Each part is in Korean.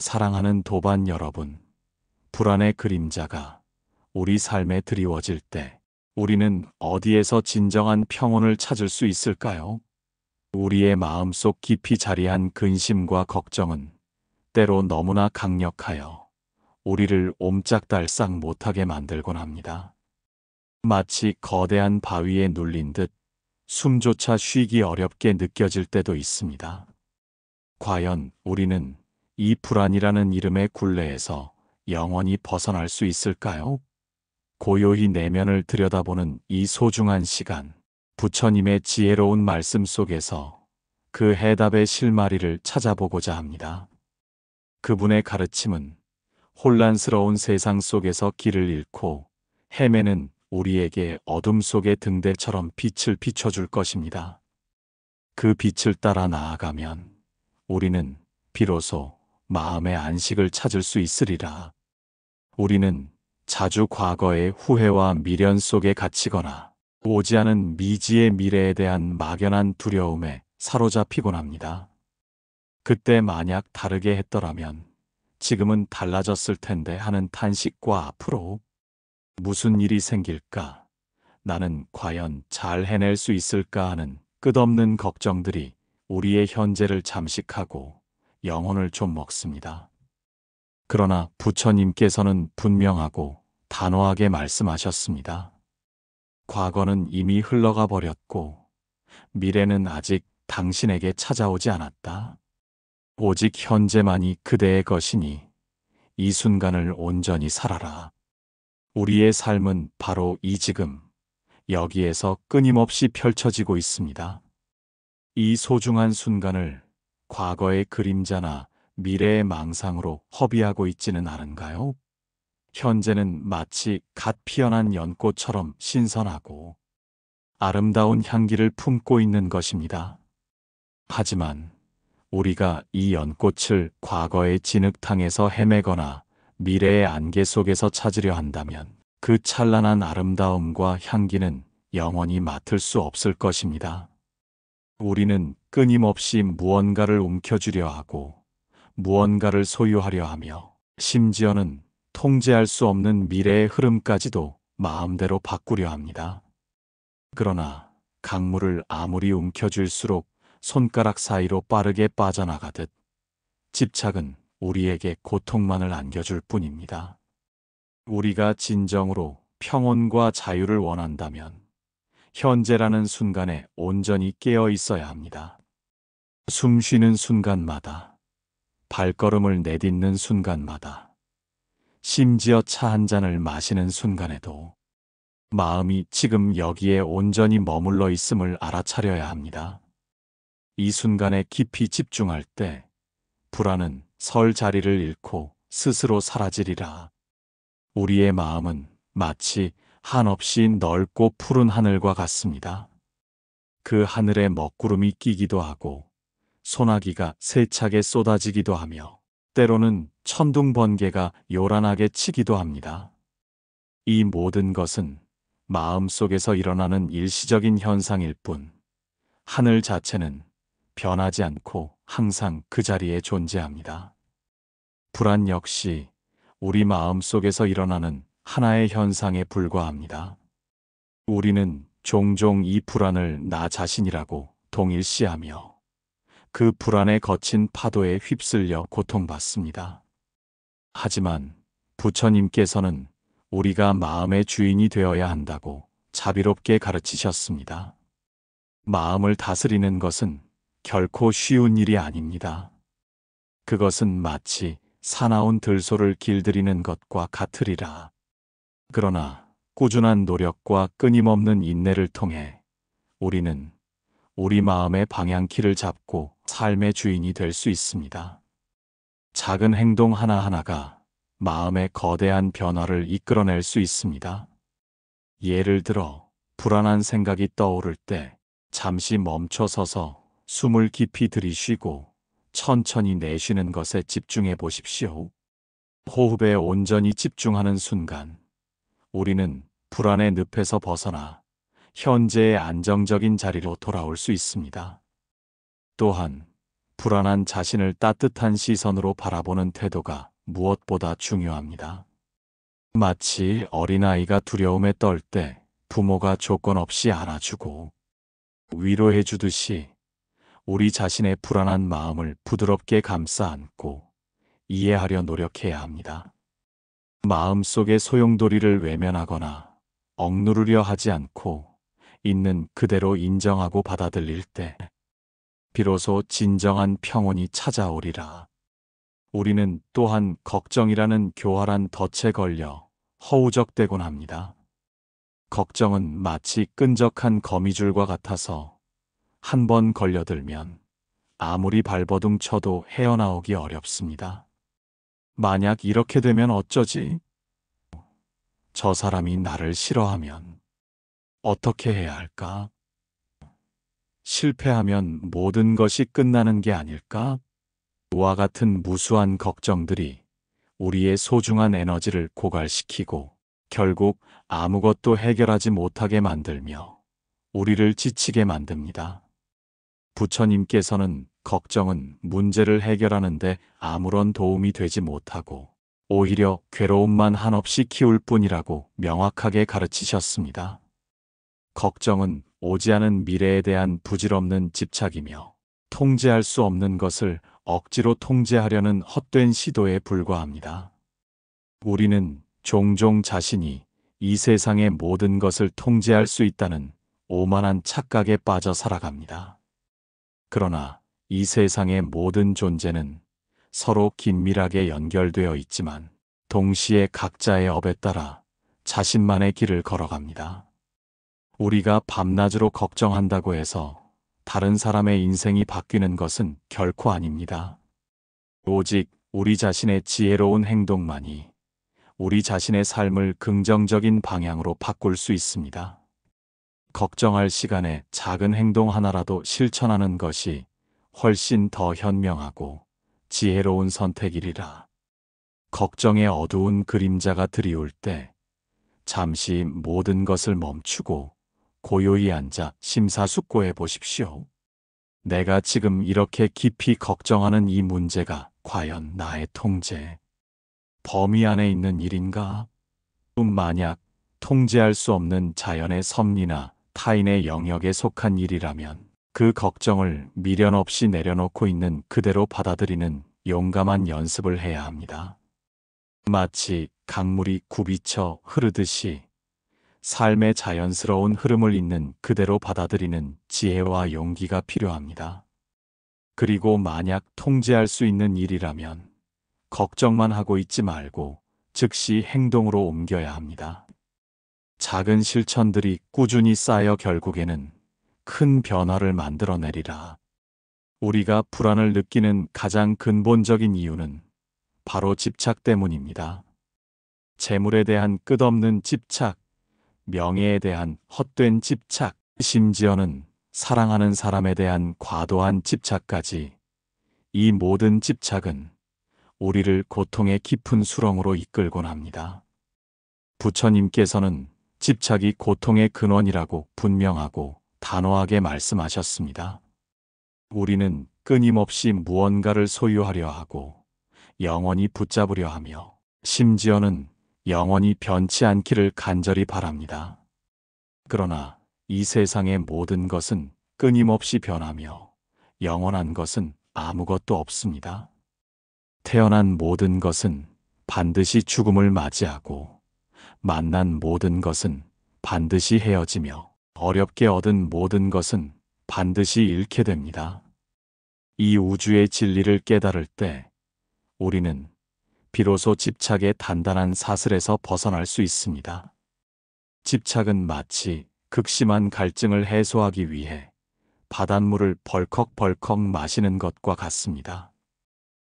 사랑하는 도반 여러분, 불안의 그림자가 우리 삶에 드리워질 때 우리는 어디에서 진정한 평온을 찾을 수 있을까요? 우리의 마음속 깊이 자리한 근심과 걱정은 때로 너무나 강력하여 우리를 옴짝달싹 못하게 만들곤 합니다. 마치 거대한 바위에 눌린 듯 숨조차 쉬기 어렵게 느껴질 때도 있습니다. 과연 우리는 이 불안이라는 이름의 굴레에서 영원히 벗어날 수 있을까요? 고요히 내면을 들여다보는 이 소중한 시간, 부처님의 지혜로운 말씀 속에서 그 해답의 실마리를 찾아보고자 합니다. 그분의 가르침은 혼란스러운 세상 속에서 길을 잃고 헤매는 우리에게 어둠 속의 등대처럼 빛을 비춰줄 것입니다. 그 빛을 따라 나아가면 우리는 비로소 마음의 안식을 찾을 수 있으리라. 우리는 자주 과거의 후회와 미련 속에 갇히거나 오지 않은 미지의 미래에 대한 막연한 두려움에 사로잡히곤 합니다. 그때 만약 다르게 했더라면 지금은 달라졌을 텐데 하는 탄식과 앞으로 무슨 일이 생길까? 나는 과연 잘 해낼 수 있을까 하는 끝없는 걱정들이 우리의 현재를 잠식하고 영혼을 좀 먹습니다. 그러나 부처님께서는 분명하고 단호하게 말씀하셨습니다. 과거는 이미 흘러가 버렸고 미래는 아직 당신에게 찾아오지 않았다. 오직 현재만이 그대의 것이니 이 순간을 온전히 살아라. 우리의 삶은 바로 이 지금, 여기에서 끊임없이 펼쳐지고 있습니다. 이 소중한 순간을 과거의 그림자나 미래의 망상으로 허비하고 있지는 않은가요? 현재는 마치 갓 피어난 연꽃처럼 신선하고 아름다운 향기를 품고 있는 것입니다. 하지만 우리가 이 연꽃을 과거의 진흙탕에서 헤매거나 미래의 안개 속에서 찾으려 한다면 그 찬란한 아름다움과 향기는 영원히 맡을 수 없을 것입니다. 우리는 끊임없이 무언가를 움켜쥐려 하고 무언가를 소유하려 하며 심지어는 통제할 수 없는 미래의 흐름까지도 마음대로 바꾸려 합니다. 그러나 강물을 아무리 움켜쥘수록 손가락 사이로 빠르게 빠져나가듯 집착은 우리에게 고통만을 안겨줄 뿐입니다. 우리가 진정으로 평온과 자유를 원한다면 현재라는 순간에 온전히 깨어 있어야 합니다. 숨 쉬는 순간마다, 발걸음을 내딛는 순간마다, 심지어 차 한 잔을 마시는 순간에도 마음이 지금 여기에 온전히 머물러 있음을 알아차려야 합니다. 이 순간에 깊이 집중할 때 불안은 설 자리를 잃고 스스로 사라지리라. 우리의 마음은 마치 한없이 넓고 푸른 하늘과 같습니다. 그 하늘에 먹구름이 끼기도 하고 소나기가 세차게 쏟아지기도 하며 때로는 천둥 번개가 요란하게 치기도 합니다. 이 모든 것은 마음 속에서 일어나는 일시적인 현상일 뿐 하늘 자체는 변하지 않고 항상 그 자리에 존재합니다. 불안 역시 우리 마음 속에서 일어나는 하나의 현상에 불과합니다. 우리는 종종 이 불안을 나 자신이라고 동일시하며 그 불안에 거친 파도에 휩쓸려 고통받습니다. 하지만 부처님께서는 우리가 마음의 주인이 되어야 한다고 자비롭게 가르치셨습니다. 마음을 다스리는 것은 결코 쉬운 일이 아닙니다. 그것은 마치 사나운 들소를 길들이는 것과 같으리라. 그러나 꾸준한 노력과 끊임없는 인내를 통해 우리는 우리 마음의 방향키를 잡고 삶의 주인이 될 수 있습니다. 작은 행동 하나하나가 마음의 거대한 변화를 이끌어낼 수 있습니다. 예를 들어 불안한 생각이 떠오를 때 잠시 멈춰서서 숨을 깊이 들이쉬고 천천히 내쉬는 것에 집중해 보십시오. 호흡에 온전히 집중하는 순간 우리는 불안의 늪에서 벗어나 현재의 안정적인 자리로 돌아올 수 있습니다. 또한 불안한 자신을 따뜻한 시선으로 바라보는 태도가 무엇보다 중요합니다. 마치 어린아이가 두려움에 떨 때 부모가 조건 없이 안아주고 위로해 주듯이 우리 자신의 불안한 마음을 부드럽게 감싸 안고 이해하려 노력해야 합니다. 마음속의 소용돌이를 외면하거나 억누르려 하지 않고 있는 그대로 인정하고 받아들일 때 비로소 진정한 평온이 찾아오리라. 우리는 또한 걱정이라는 교활한 덫에 걸려 허우적대곤 합니다. 걱정은 마치 끈적한 거미줄과 같아서 한 번 걸려들면 아무리 발버둥 쳐도 헤어나오기 어렵습니다. 만약 이렇게 되면 어쩌지? 저 사람이 나를 싫어하면 어떻게 해야 할까? 실패하면 모든 것이 끝나는 게 아닐까? 와 같은 무수한 걱정들이 우리의 소중한 에너지를 고갈시키고 결국 아무것도 해결하지 못하게 만들며 우리를 지치게 만듭니다. 부처님께서는 걱정은 문제를 해결하는데 아무런 도움이 되지 못하고 오히려 괴로움만 한없이 키울 뿐이라고 명확하게 가르치셨습니다. 걱정은 오지 않은 미래에 대한 부질없는 집착이며 통제할 수 없는 것을 억지로 통제하려는 헛된 시도에 불과합니다. 우리는 종종 자신이 이 세상의 모든 것을 통제할 수 있다는 오만한 착각에 빠져 살아갑니다. 그러나 이 세상의 모든 존재는 서로 긴밀하게 연결되어 있지만 동시에 각자의 업에 따라 자신만의 길을 걸어갑니다. 우리가 밤낮으로 걱정한다고 해서 다른 사람의 인생이 바뀌는 것은 결코 아닙니다. 오직 우리 자신의 지혜로운 행동만이 우리 자신의 삶을 긍정적인 방향으로 바꿀 수 있습니다. 걱정할 시간에 작은 행동 하나라도 실천하는 것이 훨씬 더 현명하고 지혜로운 선택이리라. 걱정의 어두운 그림자가 드리울 때 잠시 모든 것을 멈추고 고요히 앉아 심사숙고해 보십시오. 내가 지금 이렇게 깊이 걱정하는 이 문제가 과연 나의 통제, 범위 안에 있는 일인가? 만약 통제할 수 없는 자연의 섭리나 타인의 영역에 속한 일이라면 그 걱정을 미련 없이 내려놓고 있는 그대로 받아들이는 용감한 연습을 해야 합니다. 마치 강물이 굽이쳐 흐르듯이 삶의 자연스러운 흐름을 있는 그대로 받아들이는 지혜와 용기가 필요합니다. 그리고 만약 통제할 수 있는 일이라면 걱정만 하고 있지 말고 즉시 행동으로 옮겨야 합니다. 작은 실천들이 꾸준히 쌓여 결국에는 큰 변화를 만들어내리라. 우리가 불안을 느끼는 가장 근본적인 이유는 바로 집착 때문입니다. 재물에 대한 끝없는 집착, 명예에 대한 헛된 집착, 심지어는 사랑하는 사람에 대한 과도한 집착까지, 이 모든 집착은 우리를 고통의 깊은 수렁으로 이끌곤 합니다. 부처님께서는 집착이 고통의 근원이라고 분명하고 단호하게 말씀하셨습니다. 우리는 끊임없이 무언가를 소유하려 하고 영원히 붙잡으려 하며 심지어는 영원히 변치 않기를 간절히 바랍니다. 그러나 이 세상의 모든 것은 끊임없이 변하며 영원한 것은 아무것도 없습니다. 태어난 모든 것은 반드시 죽음을 맞이하고 만난 모든 것은 반드시 헤어지며 어렵게 얻은 모든 것은 반드시 잃게 됩니다. 이 우주의 진리를 깨달을 때 우리는 비로소 집착의 단단한 사슬에서 벗어날 수 있습니다. 집착은 마치 극심한 갈증을 해소하기 위해 바닷물을 벌컥벌컥 마시는 것과 같습니다.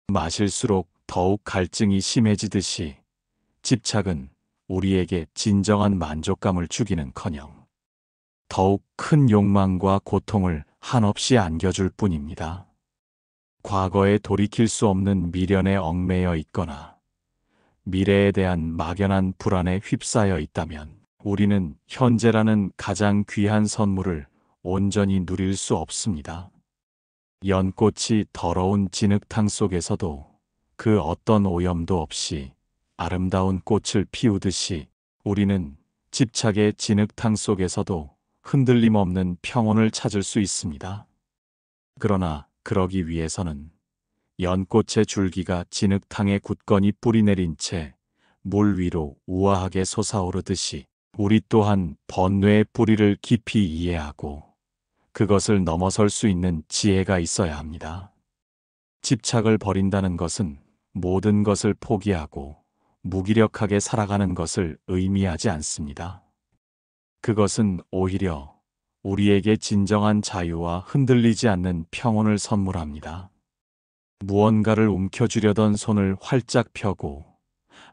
마실수록 더욱 갈증이 심해지듯이 집착은 우리에게 진정한 만족감을 주기는커녕 더욱 큰 욕망과 고통을 한없이 안겨줄 뿐입니다. 과거에 돌이킬 수 없는 미련에 얽매여 있거나 미래에 대한 막연한 불안에 휩싸여 있다면 우리는 현재라는 가장 귀한 선물을 온전히 누릴 수 없습니다. 연꽃이 더러운 진흙탕 속에서도 그 어떤 오염도 없이 아름다운 꽃을 피우듯이 우리는 집착의 진흙탕 속에서도 흔들림 없는 평온을 찾을 수 있습니다. 그러나 그러기 위해서는 연꽃의 줄기가 진흙탕에 굳건히 뿌리내린 채 물 위로 우아하게 솟아오르듯이 우리 또한 번뇌의 뿌리를 깊이 이해하고 그것을 넘어설 수 있는 지혜가 있어야 합니다. 집착을 버린다는 것은 모든 것을 포기하고 무기력하게 살아가는 것을 의미하지 않습니다. 그것은 오히려 우리에게 진정한 자유와 흔들리지 않는 평온을 선물합니다. 무언가를 움켜쥐려던 손을 활짝 펴고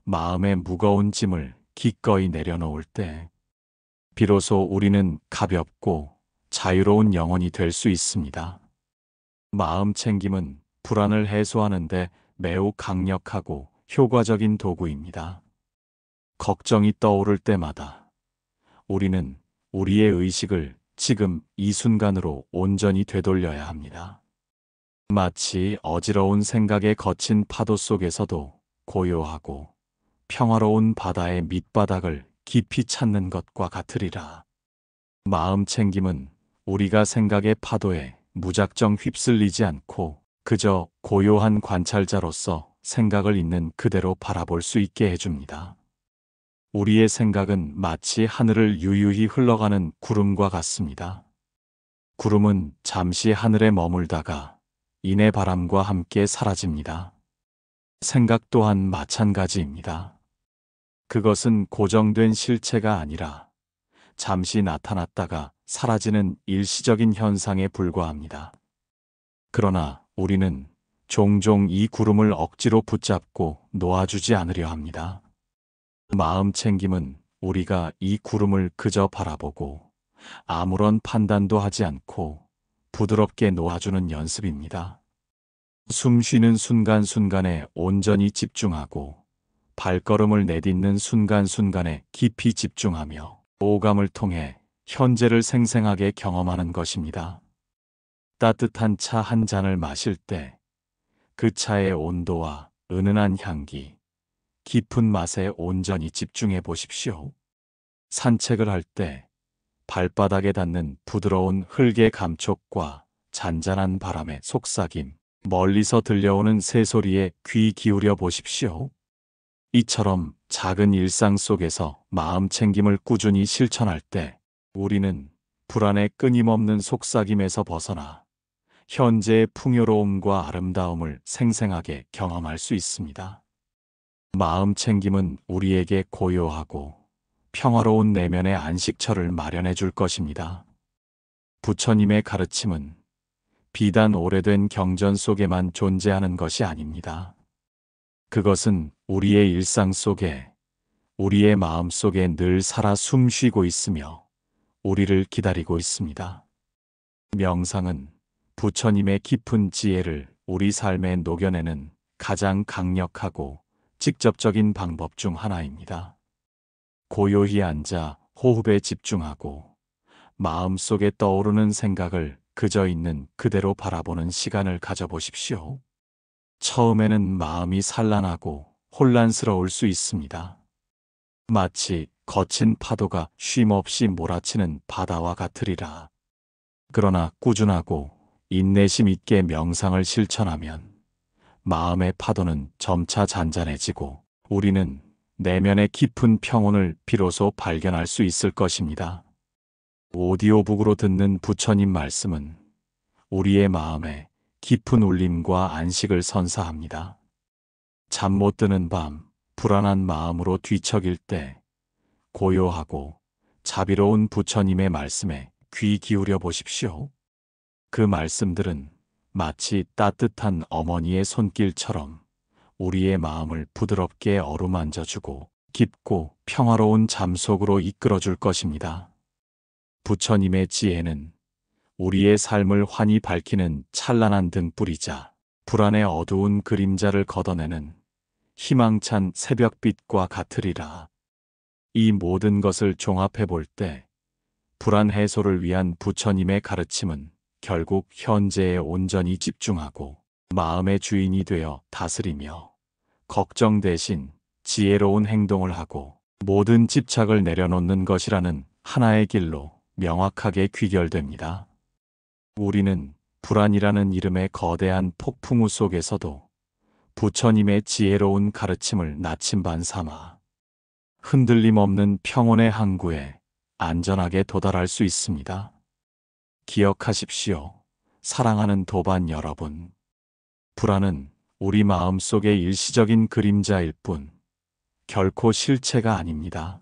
마음의 무거운 짐을 기꺼이 내려놓을 때 비로소 우리는 가볍고 자유로운 영혼이 될 수 있습니다. 마음 챙김은 불안을 해소하는데 매우 강력하고 효과적인 도구입니다. 걱정이 떠오를 때마다 우리는 우리의 의식을 지금 이 순간으로 온전히 되돌려야 합니다. 마치 어지러운 생각의 거친 파도 속에서도 고요하고 평화로운 바다의 밑바닥을 깊이 찾는 것과 같으리라. 마음 챙김은 우리가 생각의 파도에 무작정 휩쓸리지 않고 그저 고요한 관찰자로서 생각을 있는 그대로 바라볼 수 있게 해줍니다. 우리의 생각은 마치 하늘을 유유히 흘러가는 구름과 같습니다. 구름은 잠시 하늘에 머물다가 이내 바람과 함께 사라집니다. 생각 또한 마찬가지입니다. 그것은 고정된 실체가 아니라 잠시 나타났다가 사라지는 일시적인 현상에 불과합니다. 그러나 우리는 종종 이 구름을 억지로 붙잡고 놓아주지 않으려 합니다. 마음 챙김은 우리가 이 구름을 그저 바라보고 아무런 판단도 하지 않고 부드럽게 놓아주는 연습입니다. 숨 쉬는 순간순간에 온전히 집중하고 발걸음을 내딛는 순간순간에 깊이 집중하며 오감을 통해 현재를 생생하게 경험하는 것입니다. 따뜻한 차 한 잔을 마실 때 그 차의 온도와 은은한 향기, 깊은 맛에 온전히 집중해 보십시오. 산책을 할 때 발바닥에 닿는 부드러운 흙의 감촉과 잔잔한 바람의 속삭임, 멀리서 들려오는 새소리에 귀 기울여 보십시오. 이처럼 작은 일상 속에서 마음 챙김을 꾸준히 실천할 때 우리는 불안의 끊임없는 속삭임에서 벗어나 현재의 풍요로움과 아름다움을 생생하게 경험할 수 있습니다. 마음 챙김은 우리에게 고요하고 평화로운 내면의 안식처를 마련해 줄 것입니다. 부처님의 가르침은 비단 오래된 경전 속에만 존재하는 것이 아닙니다. 그것은 우리의 일상 속에, 우리의 마음 속에 늘 살아 숨쉬고 있으며 우리를 기다리고 있습니다. 명상은 부처님의 깊은 지혜를 우리 삶에 녹여내는 가장 강력하고 직접적인 방법 중 하나입니다. 고요히 앉아 호흡에 집중하고 마음속에 떠오르는 생각을 그저 있는 그대로 바라보는 시간을 가져보십시오. 처음에는 마음이 산란하고 혼란스러울 수 있습니다. 마치 거친 파도가 쉼없이 몰아치는 바다와 같으리라. 그러나 꾸준하고 인내심 있게 명상을 실천하면 마음의 파도는 점차 잔잔해지고 우리는 내면의 깊은 평온을 비로소 발견할 수 있을 것입니다. 오디오북으로 듣는 부처님 말씀은 우리의 마음에 깊은 울림과 안식을 선사합니다. 잠 못 드는 밤, 불안한 마음으로 뒤척일 때 고요하고 자비로운 부처님의 말씀에 귀 기울여 보십시오. 그 말씀들은 마치 따뜻한 어머니의 손길처럼 우리의 마음을 부드럽게 어루만져주고 깊고 평화로운 잠 속으로 이끌어줄 것입니다. 부처님의 지혜는 우리의 삶을 환히 밝히는 찬란한 등불이자 불안의 어두운 그림자를 걷어내는 희망찬 새벽빛과 같으리라. 이 모든 것을 종합해 볼 때 불안 해소를 위한 부처님의 가르침은 결국 현재에 온전히 집중하고 마음의 주인이 되어 다스리며 걱정 대신 지혜로운 행동을 하고 모든 집착을 내려놓는 것이라는 하나의 길로 명확하게 귀결됩니다. 우리는 불안이라는 이름의 거대한 폭풍우 속에서도 부처님의 지혜로운 가르침을 나침반 삼아 흔들림 없는 평온의 항구에 안전하게 도달할 수 있습니다. 기억하십시오. 사랑하는 도반 여러분. 불안은 우리 마음속의 일시적인 그림자일 뿐 결코 실체가 아닙니다.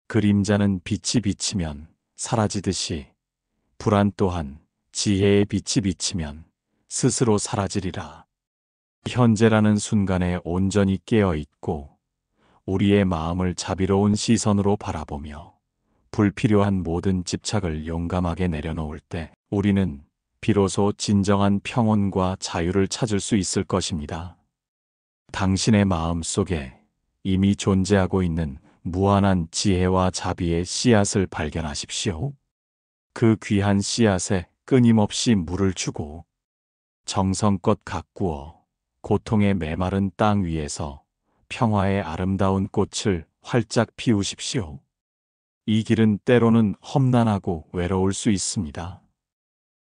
그림자는 빛이 비치면 사라지듯이 불안 또한 지혜의 빛이 비치면 스스로 사라지리라. 현재라는 순간에 온전히 깨어 있고 우리의 마음을 자비로운 시선으로 바라보며 불필요한 모든 집착을 용감하게 내려놓을 때 우리는 비로소 진정한 평온과 자유를 찾을 수 있을 것입니다. 당신의 마음 속에 이미 존재하고 있는 무한한 지혜와 자비의 씨앗을 발견하십시오. 그 귀한 씨앗에 끊임없이 물을 주고 정성껏 가꾸어 고통의 메마른 땅 위에서 평화의 아름다운 꽃을 활짝 피우십시오. 이 길은 때로는 험난하고 외로울 수 있습니다.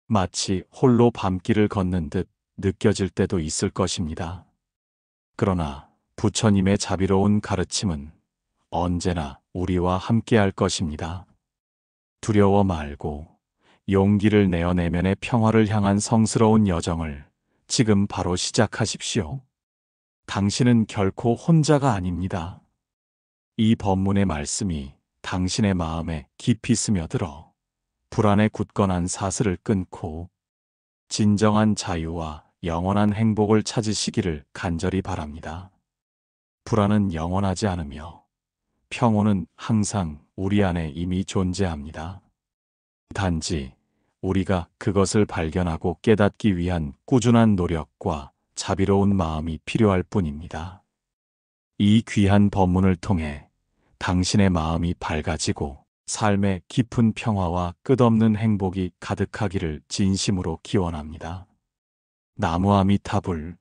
마치 홀로 밤길을 걷는 듯 느껴질 때도 있을 것입니다. 그러나 부처님의 자비로운 가르침은 언제나 우리와 함께할 것입니다. 두려워 말고 용기를 내어 내면의 평화를 향한 성스러운 여정을 지금 바로 시작하십시오. 당신은 결코 혼자가 아닙니다. 이 법문의 말씀이 당신의 마음에 깊이 스며들어 불안의 굳건한 사슬을 끊고 진정한 자유와 영원한 행복을 찾으시기를 간절히 바랍니다. 불안은 영원하지 않으며 평온은 항상 우리 안에 이미 존재합니다. 단지 우리가 그것을 발견하고 깨닫기 위한 꾸준한 노력과 자비로운 마음이 필요할 뿐입니다. 이 귀한 법문을 통해 당신의 마음이 밝아지고 삶의 깊은 평화와 끝없는 행복이 가득하기를 진심으로 기원합니다. 나무아미타불.